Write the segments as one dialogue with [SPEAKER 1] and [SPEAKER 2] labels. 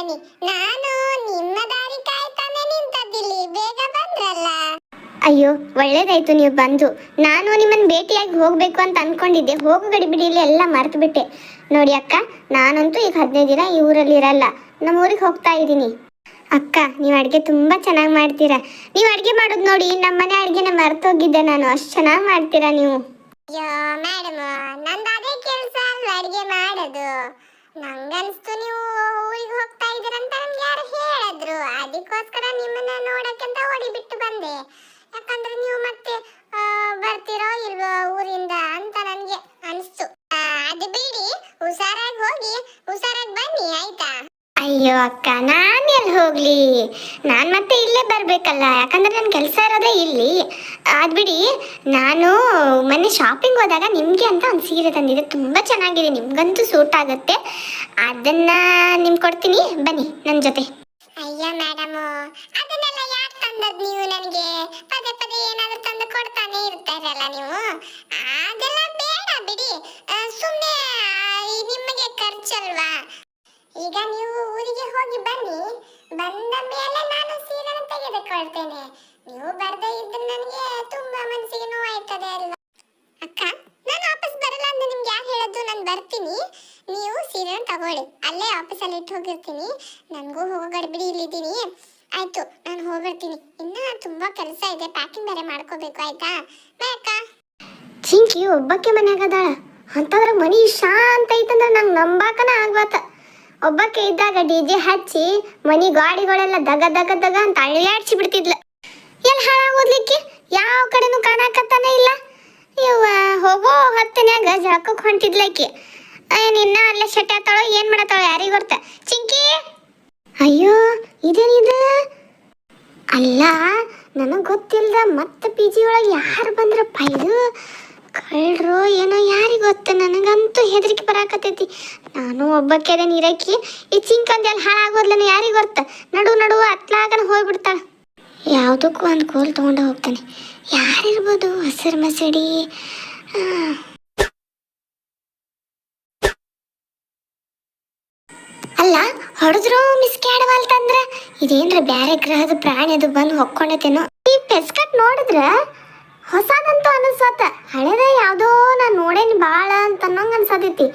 [SPEAKER 1] ಬನ್ನಿ. ನಾನು ನಿಮ್ಮ ದಾರಿ ಕಾಯ್ತಾನೆ ನಿಂತದ್ದಿಲ್ಲಿ, ಬೇಗ ಬಂದ್ರಲ್ಲ.
[SPEAKER 2] ಅಯ್ಯೋ ಒಳ್ಳೇದಾಯ್ತು ನೀವು ಬಂದು. ನಾನು ನಿಮ್ಮನ್ನು ಭೇಟಿಯಾಗಿ ಹೋಗಬೇಕು ಅಂತ ಅನ್ಕೊಂಡಿದ್ದೆ. ಹೋಗು ಗಡಿಬಿಡಿಯಲ್ಲಿ ಎಲ್ಲ ಮರೆತು ಬಿಟ್ಟೆ. ನೋಡಿ ಅಕ್ಕ, ನಾನಂತೂ ಈಗ 15 ದಿನ ಈ ಊರಲ್ಲಿ ಇರಲ್ಲ, ನಮ್ಮ ಊರಿಗೆ ಹೋಗ್ತಾ ಇದ್ದೀನಿ. ಅಕ್ಕ, ನೀವು ಅಡುಗೆ ತುಂಬ ಚೆನ್ನಾಗಿ ಮಾಡ್ತೀರಾ. ನೀವು ಅಡುಗೆ ಮಾಡೋದು ನೋಡಿ ನಮ್ಮ ಮನೆ ಅಡುಗೆನ ಮರೆತೋಗಿದ್ದೆ ನಾನು. ಅಷ್ಟು ಚೆನ್ನಾಗಿ ಮಾಡ್ತೀರಾ ನೀವು.
[SPEAKER 1] ಅಯ್ಯೋ ಮೇಡಮ್, ನಂದು ಅದೇ ಕೆಲಸ ಅಲ್ವಾ ಅಡುಗೆ ಮಾಡೋದು. ನಂಗನ್ಸ್ತು ನೀವು ಊರಿಗೆ ಹೋಗ್ತಾ ಇದ್ದೀರಂತ ನಮ್ಗೆ ಯಾರು ಹೇಳಿದ್ರು. ಅದಕ್ಕೋಸ್ಕರ ನಿಮ್ಮನ್ನ ನೋಡಕ್ಕಂತ ಓಡಿ ಬಿಟ್ಟು ಬಂದೆ. ಯಾಕಂದ್ರೆ ನೀವು ಮತ್ತೆ ಬರ್ತಿರೋ ಇಲ್ವೋ ಊರಿಂದ ಅಂತ ನನಗೆ ಅನಿಸ್ತು. ಅದು ಬಿಡಿ, ಹುಷಾರಾಗಿ ಹೋಗಿ ಹುಷಾರಾಗಿ ಬನ್ನಿ, ಆಯ್ತಾ?
[SPEAKER 2] ಅಯ್ಯೋ ಅಕ್ಕ, ನಾನು ಎಲ್ಲಿ ಹೋಗ್ಲಿ, ನಾನು ಮತ್ತೆ ಇಲ್ಲೇ ಬರಬೇಕಲ್ಲ, ಯಾಕಂದ್ರೆ ನನ್ನ ಕೆಲಸ ಇರೋದೇ ಇಲ್ಲಿ. ಅದು ಬಿಡಿ, ನಾನು ಮೊನ್ನೆ ಶಾಪಿಂಗ್ ಹೋದಾಗ ನಿಮಗೆ ಅಂತ ಒಂದು ಸೀರೆ ತಂದಿದ್ದೆ, ತುಂಬ ಚೆನ್ನಾಗಿದೆ, ನಿಮ್ಗಂತೂ ಸೂಟ್ ಆಗುತ್ತೆ. ಅದನ್ನು ನಿಮ್ಗೆ ಕೊಡ್ತೀನಿ, ಬನ್ನಿ ನನ್ನ ಜೊತೆ.
[SPEAKER 1] ಅಯ್ಯೋ ಮೇಡಮ್, ಅದನ್ನೆಲ್ಲ ಯಾಕೆ ತಂದದ್ದು ನೀವು? ನನಗೆ ಪದೇ ಪದೇ ಏನಾದರೂ ತಂದು ಕೊಡ್ತಾನೆ ಇರ್ತಾರಲ್ಲ ನೀವು. ಅದೆಲ್ಲ ಬೇಡ ಬಿಡಿ, ಸುಮ್ಮನೆ ನಿಮಗೆ ಖರ್ಚಲ್ವಾ. ಈಗ ನೀವು ಊರಿಗೆ ಹೋಗಿ ಬನ್ನಿ, ಬಂದ ಮೇಲೆ ನಾನು ಸೀರೆನ ತೆಗೆದುಕೊಳ್ತೇನೆ. ನೀವು ಬರ್ದೇ ಇದ್ರೆ ನನಗೆ ತುಂಬಾ ಮನಸ್ಸಿಗೆ ನೋವಾಯ್ತದೆ ಅಲ್ವಾ. ಅಕ್ಕ, ನಾನು ವಾಪಸ್ ಬರಲ್ಲ ಅಂತ ನಿಮ್ಗೆ ಯಾರು ಹೇಳೋದು? ನಾನು ಬರ್ತೀನಿ, ನೀವು ಸೀರೆನ ತಗೊಳ್ಳಿ. ಅಲ್ಲೇ ಆಫೀಸಲ್ಲಿ ಇಟ್ಟು ಹೋಗಿರ್ತೀನಿ. ನನಗೂ ಹೋಗೋ ಗಡಿಬಿಡಿ ಇಲ್ಲಿದ್ದೀನಿ. ಆಯ್ತು, ನಾನು ಹೋಗ್ಬಿಡ್ತೀನಿ. ಇನ್ನು ತುಂಬಾ ಕೆಲಸ ಇದೆ, ಪ್ಯಾಕಿಂಗ್ ಬೇರೆ ಮಾಡ್ಕೋಬೇಕು, ಆಯ್ತಾ? ಬಾಯ್ ಅಕ್ಕ.
[SPEAKER 2] ಚಿಂಕಿ ಒಬ್ಬಕ್ಕೆ ಮನ್ಯಾಗದಾಳ ಅಂತಂದ್ರೆ ಮನಿ ಶಾಂತ ಐತಂದ್ರೆ ನಂಗೆ ನಂಬಾಕನ ಆಗ್ಬಾತ. ಒಬ್ಬಕ್ಕೆ ಇದ್ದಾಗ DJ ಹಚ್ಚಿ ಮನಿ ಗಾಡಿಗಳೆಲ್ಲ ದಗ ದಗ ದಗ ಅಂತ ಅಳಿಯಾಡ್ಸಿ ಬಿಡ್ತಿದ್ಲ. ಎಲ್ಲಿ ಹಾಳಾಗೋದ್ಲಿಕ್ಕೆ ಯಾವ ಕಡೆನೂ ಕಾಣಕತ್ತಾನೆ ಇಲ್ಲ. ಇವ ಹೋಗೋ ಹೊತ್ತಿನಾಗ ಜಳಕಕ್ಕೆ ಹೊಂಟಿದ್ಲಕ್ಕೆ. ನಿನ್ನ ಅಲ್ಲೇ ಶೆಟ್ಟಿ ಆತಾಳೋ ಏನು ಮಾಡತ್ತಾಳೋ ಯಾರಿಗೆ ಗೊತ್ತ. ಚಿಂಕಿ, ಅಯ್ಯೋ ಇದೇನಿದು? ಅಲ್ಲ, ನನಗೆ ಗೊತ್ತಿಲ್ದ ಮತ್ತೆ PG ಒಳಗೆ ಯಾರು ಬಂದ್ರಪ್ಪ? ಇದು ಕಳ್ರು ಏನೋ, ಯಾರಿಗೆ ಗೊತ್ತ? ನನಗಂತೂ ಹೆದರಿಕೆ ಬರಾಕತ್ತೈತಿ. ನಾನು ಒಬ್ಬಕ್ಕೆ ಅದೇ ನೀರಾಕಿ ಈ ಚಿಂಕಂದೆಲ್ಲ ಹಾಳಾಗೋದ್ಲನ ಯಾರಿಗೆ ಗೊತ್ತ? ನಡುವ ಅತ್ಲಾಗನ ಹೋಗ್ಬಿಡ್ತಾಳ. ಯಾವುದಕ್ಕೂ ಒಂದು ಕೋಲ್ ತೊಗೊಂಡು ಹೋಗ್ತಾನೆ. ಯಾರಿರ್ಬೋದು? ಹಸಿರು ಮಸಡಿ. ಅಲ್ಲ, ಹೊಡೆದ್ರು ಮಿಸ್ಕೆ ಆಡವಲ್ತಂದ್ರ ಇದೇನ್ರ ಬ್ಯಾರೆ ಗ್ರಹದ ಪ್ರಾಣಿ ಅದು ಬಂದು ಹೊಕ್ಕೊಂಡೈತೇನೋ. ಈ ಪೆಸ್ಕಟ್ ನೋಡಿದ್ರ ಹೊಸದಂತೂ ಅನಿಸತ್ತ, ಹಳೇದ ಯಾವುದೋ ನಾನು ನೋಡೇನಿ ಭಾಳ ಅಂತ ಅನ್ನೋಂಗೆ ಅನ್ಸತೈತಿ.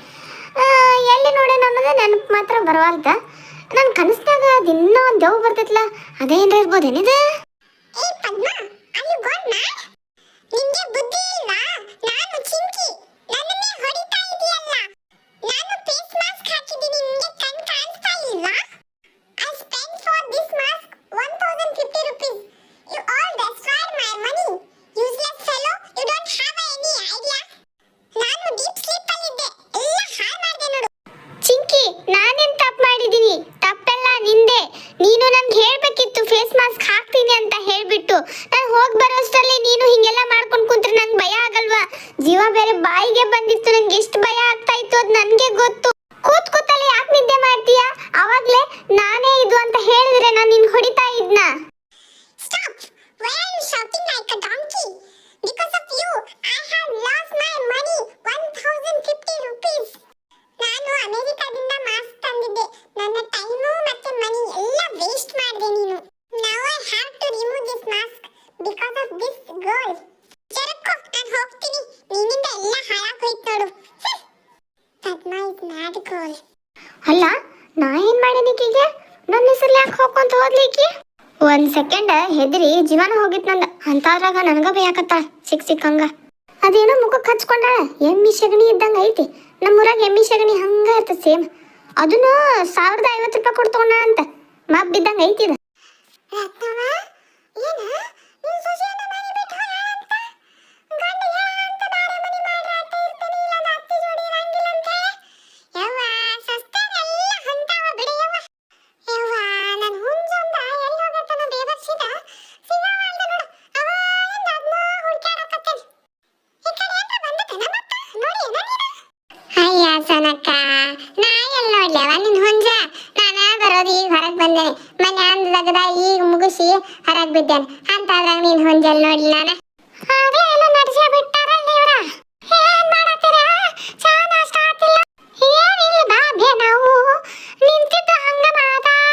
[SPEAKER 2] ಎಲ್ಲಿ ನೋಡೇನ ಅನ್ನೋದೇ ನೆನಪು ಮಾತ್ರ ಬರವಲ್ತ. ನನ್ನ ಕನಸ್ನಾಗ ದಿನ ಒಂದು ದೇವ್ ಬರ್ತೈತ್ಲ, ಅದೇನ್ರ ಇರ್ಬೋದೇನಿದೆ?
[SPEAKER 1] ಏ ಪದ್ಮ, ಅಲ್ಲಿ ಗೋಡ್ ಮಾಡ್. ನಿಂಗೆ ಬುದ್ಧಿ ಇಲ್ವಾ? ನಾನು ಚಿಂಕಿ, ನನ್ನನ್ನೇ ಹೊಡಿತಾ ಇದೀಯಲ್ಲ. ನಾನು ಫೇಸ್ ಮಾಸ್ಕ್ ಹಾಕಿದ್ದೀನಿ, ನಿಂಗೆ ಕಣ್ ಕಾಣಿಸ್ತಾ ಇಲ್ವಾ? I spent for this mask 1050 rupees. You all destroyed my money. Useless fellow, you don't have any idea. ನಾನು ಡೀಪ್ ಸ್ಲೀಪ್ ಅಲ್ಲಿ ಇದ್ದೆ, ಎಲ್ಲ ಹಾಳು ಮಾಡಿದೆ ನೋಡು.
[SPEAKER 2] ಚಿಂಕಿ, ನಾನೇನು ತಪ್ಪು ಮಾಡಿದ್ದೀನಿ? ತಪ್ಪೆಲ್ಲ ನಿಂದೆ. ನೀನು ನನ್ಗೆ ಹೇಳ್ಬೇಕಿತ್ತು ಫೇಸ್ ಮಾಸ್ಕ್ ಹಾಕ್ತೀನಿ ಅಂತ ಹೇಳ್ಬಿಟ್ಟು. ನಾನು ಹೋಗಿ ಬರೋಷ್ಟರಲ್ಲಿ ನೀನು ಹಿಂಗೆಲ್ಲ ಮಾಡ್ಕೊಂಡು ಕುಂತ್ರೆ ನಂಗೆ ಭಯ ಆಗಲ್ವಾ? ಜೀವ ಬೇರೆ ಬಾಯಿಗೆ ಬಂದಿತ್ತು, ನಂಗೆ ಎಷ್ಟು ಭಯ ಆಗ್ತಾ ಇತ್ತು ಅದು ನನಗೆ ಗೊತ್ತು. ಕೂತಲ್ಲೇ ಯಾಕೆ ನಿದ್ದೆ ಮಾಡ್ತೀಯಾ? ಅವಾಗಲೇ ನಾನೇ ಇದು ಅಂತ ಹೇಳಿದ್ರೆ ನಾನು ನಿನ್ಗೆ ಹೊಡಿತಾ ಇದ್ನ.
[SPEAKER 1] Stop! Why are you shouting like a donkey? Because of you, I have lost my money, 1050 rupees. ನಾನು ಅಮೆರಿಕಾದಿಂದ ಮಾಸ್ಕ್ ತಂದಿದ್ದೆ. ನನ್ನ ಟೈಮು ಮತ್ತೆ ಮನಿ ಎಲ್ಲ ವೇಸ್ಟ್ ಮಾಡಿದೆ ನೀನು. Now I have to remove this mask because of this girl. ಜರಕ್ಕೋ, ನಾನು ಹೋಗ್ತೀನಿ. ನಿನ್ನಿಂದ ಎಲ್ಲ ಹಾಳಾಗೋಯ್ತು ನೋಡು. Padma is mad girl.
[SPEAKER 2] ಅಲ್ಲ, ನಾ ಏನು ಮಾಡೀನಿಕೀಗೆ? ನನ್ನ ಹೆಸರು ಯಾಕೆ ಹೋಗ್ಕೊಂತ ಹೋದ್ಲಿಕ್ಕೆ? ಒಂದು ಸೆಕೆಂಡ್ ಹೆದರಿ ಜೀವನ ಹೋಗಿತ್ತು ನಂದು. ಅಂತಾದ್ರಾಗ ನನಗ ಬೇಯಾಕತ್ತಾಳ ಸಿಕ್ಕಂಗ. ಅದೇನೋ ಮುಖಕ್ಕೆ ಹಚ್ಕೊಂಡಾಳ, ಎಮ್ಮಿ ಸಗಣಿ ಇದ್ದಂಗೆ ಐತಿ. ನಮ್ಮೂರಾಗ ಎಮ್ಮಿ ಸಗಣಿ ಹಂಗೆ ಇರ್ತದೆ ಸೇಮ್. ಅದನ್ನು 1050 ರೂಪಾಯಿ ಕೊಟ್ಟು ತಗೊಂಡ ಅಂತ ಮಬ್ಬ ಬಿದ್ದಂಗೆ ಐತಿ ಇದು.
[SPEAKER 1] ರತ್ನವ, ಏನ ನಿನ್ ಸೊಸೆಯನ್ನ ಮನೆ ಬಿಟ್ಟು ಹೋಗ್ಯಾಳಂತ? ಗಂಡ ಅಂತ ಬೇರೆ ಮನೆ ಮಾಡ್ರಾಟ ಇರ್ತಾನೆ, ಇಲ್ಲ ಅತ್ತಿ ಜೋಡಿ ಇರಂಗಿಲ್ಲ ಅಂತ. ಯವ್ವ, ಸಸ್ತಾನೆಲ್ಲ ಹೊಂಟಾವ ಬಿಡಿ ಯವ್ವ. ಯವ್ವ, ನನ್ನ ಹುಂಜೊಂದ ಎಲ್ಲಿ ಹೋಗತ್ತನ ಬೇಬರ್ಸಿದ ಸಿಗವಲ್ದ ನೋಡು. ಅವಾಗಿಂದ ಅದನ್ನ ಹುಡ್ಕ್ಯಾಡಕತ್ತೇನೆ. ಈ ಕಡೆ ಏನ್ರ ಬಂದತನ ಮತ್ತ ನೋಡಿ ಏನ ನೀನು? ಅಯ್ಯ ಸನಕ್ಕ, ನಾ ಎಲ್ಲಿ ನೋಡ್ಲವ ನಿನ್ ಹುಂಜ? ನಾನ ಬರೋದು ಈಗ ಹೊರಗೆ ಬಂದೇನೆ. ಮನೆ ಅಂದದ ಈಗ ಮುಗಿಸಿ ಹೊರಗೆ ಬಿದ್ದೇನೆ. ಅಂತಾದ್ರಾಗ ನೀನ್ ಹುಂಜಲ್ ನೋಡ್ಲಿ ನಾನು. ಆಗ್ಲೇ ಎಲ್ಲ ನಡೆಸಿ ಬಿಟ್ಟಾರಲ್ಲ ಇವ್ರ. ಏನ್ ಮಾಡತ್ತೀರ? ಚಾ ನಾಷ್ಟ ಆತಿಲ್ಲ? ಏನಿಲ್ಲ ಬಾಬೆ, ನಾವು ನಿಂತಿದ್ದು ಹಂಗ ಮಾತಾಡ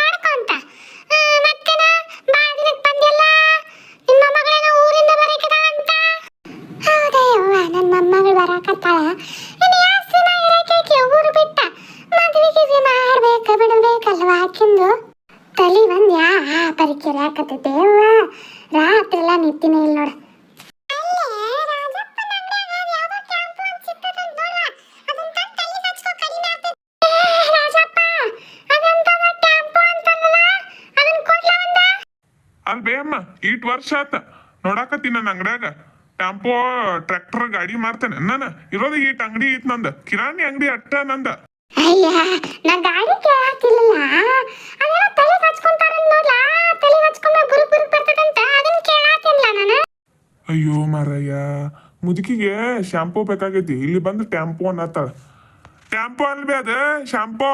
[SPEAKER 2] ಹತ್ತಿರಲ್ಲ ನಿಂತಿನೇ ಇಲ್ಲ ನೋಡ.
[SPEAKER 3] ಅಲ್ಲಿ ಬೇಯಮ್ಮ ಈಟ್ ವರ್ಷ ಆತ ನೋಡಾಕತ್ತೀನಿ ನನ್ನ ಅಂಗಡ್ಯಾಗ ಟ್ಯಾಂಪೋ ಟ್ರ್ಯಾಕ್ಟರ್ ಗಾಡಿ ಮಾರ್ತೇನೆ ನಾನು ಇರೋದು ಈಟ್ ಅಂಗಡಿ ಐತ್ ನಂದ ಕಿರಾಣಿ ಅಂಗಡಿ ಅಟ್ಟ ನಂದ.
[SPEAKER 2] ಅಯ್ಯ ನಾ ಗಾಡಿ ಕೇಳಾತಿಲ್ಲ, ಅದೆಲ್ಲ ತಲೆ ಹಚ್ಕೊಂತಾರ ನೋಡ್ಲಾ, ತಲೆ ಹಚ್ಕೊಂಡ ಬುರುಕ್ ಬುರುಕ್ ಬರ್ತದಂತ ಅದನ್ನ ಕೇಳಾತಿಲ್ಲ ನಾನು.
[SPEAKER 3] ಅಯ್ಯೋ ಮಾರಯ್ಯ ಮುದುಕಿಗೆ ಶಾಂಪೂ ಬೇಕಾಗೈತಿ, ಇಲ್ಲಿ ಬಂದು ಟ್ಯಾಂಪೋ ಅನ್ನತ್ತಾಳ. ಟ್ಯಾಂಪೋ ಅಲ್ಬೇ ಅದ ಶಾಂಪೋ.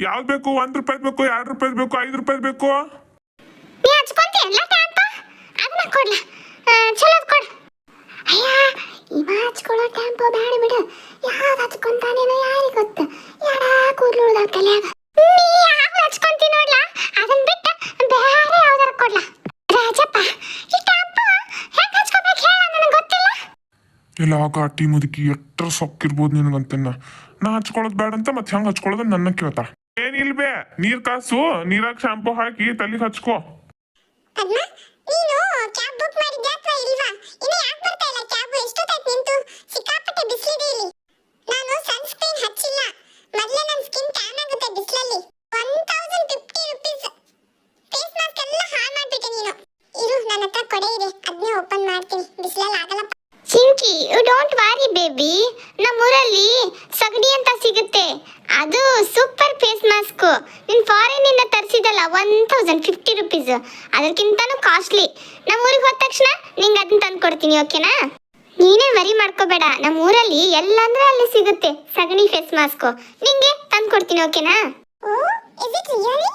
[SPEAKER 3] ಯಾವ್ದು ಬೇಕು? 1 ರೂಪಾಯಿ ಬೇಕು, 2 ರೂಪಾಯಿ ಬೇಕು, 5 ರೂಪಾಯಿ ಬೇಕು?
[SPEAKER 2] ನೀ ಹಚ್ಕೊಂತೀಯಲ್ಲ ಟ್ಯಾಂಪ, ಅದನ್ನ ಕೊಡ್ಲ, ಚಲೋದ್ ಕೊಡು. ಅಯ್ಯ ಇವ ಹಚ್ಕೊಳ್ಳೋ ಟ್ಯಾಂಪೋ ಬ್ಯಾಡ ಬಿಡು, ಯಾವ್ದು ಹಚ್ಕೊಂತಾನೇನೋ ಯಾರಿಗೆ ಗೊತ್ತ, ಯಾರ ಕೂದ್ಲು ಉಳ್ದಾವ ತಲೆಯಾಗ. ನೀ ಯಾವ್ದು ಹಚ್ಕೊಂತಿ ನೋಡ್ಲ, ಅದನ್ನ ಬಿಟ್ಟು ಬೇರೆ ಯಾವ್ದಾರ ಕೊಡ್ಲ. ರಾಜಪ್ಪ ಈ ಟ್ಯಾಂಪೋ ಹೆಂಗ್ ಹಚ್ಕೋಬೇಕು ಹೇಳ, ನನಗೆ ಗೊತ್ತಿಲ್ಲ.
[SPEAKER 3] ಎಲ್ಲ ಗಾಟಿ ಮುದುಕಿ ಎಟ್ರ ಸೊಕ್ಕಿರ್ಬೋದು ನಿನಗಂತನ್ನ. ನಾ ಹಚ್ಕೊಳ್ಳೋದು ಬೇಡ ಅಂತ ಮತ್ತೆ ಹೆಂಗ್ ಹಚ್ಕೊಳ್ಳೋದು ನನ್ನ ಕೇಳ್ತಾ. ಏನಿಲ್ಬೇ, ನೀರ್ ಕಾಸು, ನೀರಾಗ ಶಾಂಪೂ ಹಾಕಿ ತಲೆಗೆ ಹಚ್ಕೋ.
[SPEAKER 1] ಅದ್ನ ನೀನು ಕ್ಯಾಬ್ ಬುಕ್ ಮಾಡಿದ್ಯಾ ಅಥವಾ ಇಲ್ವಾ? ಇನ್ನು ಯಾಕೆ ಬರ್ತಾ ಇಲ್ಲ ಕ್ಯಾಬ್? ಎಷ್ಟೊತ್ತಾಯ್ತು ನಿಂತು? ಸಿಕ್ಕಾಪಟ್ಟೆ ಬಿಸಿಲಿದೆ ಇಲ್ಲಿ. ನಾನು ಸನ್ಸ್ಕ್ರೀನ್ ಹಚ್ಚಿಲ್ಲ, ಮೊದಲೇ ನನ್ನ ಸ್ಕಿನ್ ಟ್ಯಾನ್ ಆಗುತ್ತೆ ಬಿಸಿಲಲ್ಲಿ. 1050 ರುಪೀಸ್ ಫೇಸ್ ಮಾಸ್ಕ್ ಎಲ್ಲ ಹಾಳು ಮಾಡ್ಬಿಟ್ಟೆ ನೀನು. ಇರು, ನನ್ನ ಹತ್ರ ಕೊಡೆ ಇದೆ, ಅದನ್ನೇ ಓಪನ್ ಮಾಡ್ತೀನಿ, ಬಿಸಿಲಲ್ಲಿ ಆಗಲ್ಲ.
[SPEAKER 2] Chinki you don't worry baby, ನಮ್ಮೂರಲ್ಲಿ ಸಗಣಿ ಅಂತ ಸಿಗುತ್ತೆ, ಅದು ಸೂಪರ್ ಫೇಸ್ ಮಾಸ್ಕ್. ನೀನು ಫಾರಿನಿಂದ ತರಿಸಿದಲ್ಲ 1050 ರುಪೀಸ್, ಅದಕ್ಕಿಂತನೂ ಕಾಸ್ಟ್ಲಿ. ನಮ್ಮೂರಿಗೆ ಹೋದ ತಕ್ಷಣ ನಿಂಗೆ ಅದನ್ನ ತಂದು ಕೊಡ್ತೀನಿ, ಓಕೆನಾ? ನೀನೇ ವರಿ ಮಾಡ್ಕೋಬೇಡ, ನಮ್ಮೂರಲ್ಲಿ ಎಲ್ಲಂದ್ರೆ ಅಲ್ಲಿ ಸಿಗುತ್ತೆ ಸಗಣಿ ಫೇಸ್ ಮಾಸ್ಕ್, ನಿಂಗೆ ತಂದು ಕೊಡ್ತೀನಿ, ಓಕೆನಾ?
[SPEAKER 1] Oh, is it really?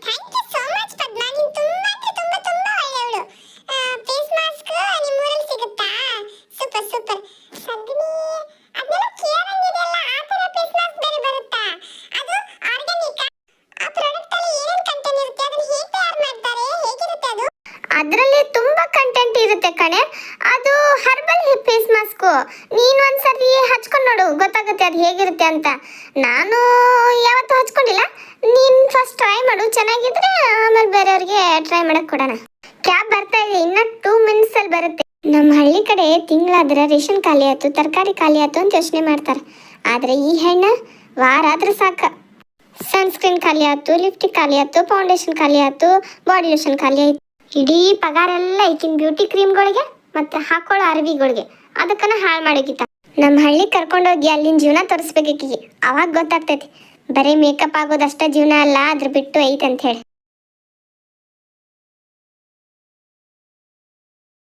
[SPEAKER 1] Thank you so much Padma, ನೀನು ತುಂಬಾ ಅಂದ್ರೆ ತುಂಬಾ ತುಂಬಾ ಒಳ್ಳೆಯವಳು. ಫೇಸ್ ಮಾಸ್ಕ್ ನಿಮ್ಮೂರಲ್ಲಿ ಸಿಗುತ್ತಾ? Super super. ಸಗಣಿ ಅದನ್ನೆಲ್ಲ ಕೇಳಂಗಿದೆಯಲ್ಲ, ಆ ಥರ ಫೇಸ್ ಮಾಸ್ಕ್ ಬೇರೆ ಬರುತ್ತಾ? ಅದು ಆರ್ಗಾನಿಕ್. ಆ ಪ್ರಾಡಕ್ಟ್ ಅಲ್ಲಿ ಏನೇನು ಕಂಟೆಂಟ್ ಇರುತ್ತೆ, ಅದನ್ನ ಹೇಗೆ ತಯಾರು ಮಾಡ್ತಾರೆ, ಹೇಗಿರುತ್ತೆ ಅದು?
[SPEAKER 2] ಅದರಲ್ಲಿ ತುಂಬಾ ಕಂಟೆಂಟ್ ಇರುತ್ತೆ ಕಣೆ, ಅದು ಹರ್ಬಲ್ ಫೇಸ್ ಮಾಸ್ಕ್. ನೀನು ಒಂದ್ಸರಿ ಹಚ್ಕೊಂಡು ನೋಡು, ಗೊತ್ತಾಗುತ್ತೆ ಅದು ಹೇಗಿರುತ್ತೆ ಅಂತ. ನಾನು ಯಾವತ್ತೂ ಹಚ್ಕೊಂಡಿಲ್ಲ, ನೀನು ಫಸ್ಟ್ ಟ್ರೈ ಮಾಡು, ಚೆನ್ನಾಗಿದ್ರೆ ಆಮೇಲೆ ಬೇರೆಯವ್ರಿಗೆ ಟ್ರೈ ಮಾಡಕ್ ಕೊಡೋಣ. ಕ್ಯಾಬ್ ಬರ್ತಾ ಇದೆ, ಇನ್ನ 2 minutes ಅಲ್ಲಿ ಬರುತ್ತೆ. ನಮ್ಮ ಹಳ್ಳಿ ಕಡೆ ತಿಂಗಳಾದ್ರೆ ರೇಷನ್ ಖಾಲಿ ಆಯ್ತು, ತರಕಾರಿ ಖಾಲಿ ಆಯ್ತು ಅಂತ ಯೋಚನೆ ಮಾಡ್ತಾರೆ. ಆದ್ರೆ ಈ ಹೆಣ್ಣು ವಾರ ಆದ್ರೆ ಸಾಕ, ಸನ್ಸ್ಕ್ರೀನ್ ಖಾಲಿ ಆಯ್ತು, ಲಿಪ್ಸ್ಟಿಕ್ ಖಾಲಿ ಆಯ್ತು, ಫೌಂಡೇಶನ್ ಖಾಲಿ ಆಯ್ತು, ಬಾಡಿ ಲೋಷನ್ ಖಾಲಿ ಆಯ್ತು. ಇಡೀ ಪಗಾರೆಲ್ಲ ಈಕಿನ ಬ್ಯೂಟಿ ಕ್ರೀಮ್ಗಳಿಗೆ ಮತ್ತೆ ಹಾಕೊಳ್ಳೋ ಅರ್ವಿಗಳಿಗೆ ಅದಕ್ಕನ ಹಾಳು ಮಾಡೋಕಿತ್ತ. ನಮ್ಮ ಹಳ್ಳಿ ಕರ್ಕೊಂಡೋಗಿ ಅಲ್ಲಿನ ಜೀವನ ತೋರಿಸ್ಬೇಕೀಕಿಗೆ, ಅವಾಗ ಗೊತ್ತಾಗ್ತೈತಿ ಬರೀ ಮೇಕಪ್ ಆಗೋದಷ್ಟ ಜೀವನ ಅಲ್ಲ, ಅದ್ರ ಬಿಟ್ಟು ಐತೆ ಅಂತ ಹೇಳಿ.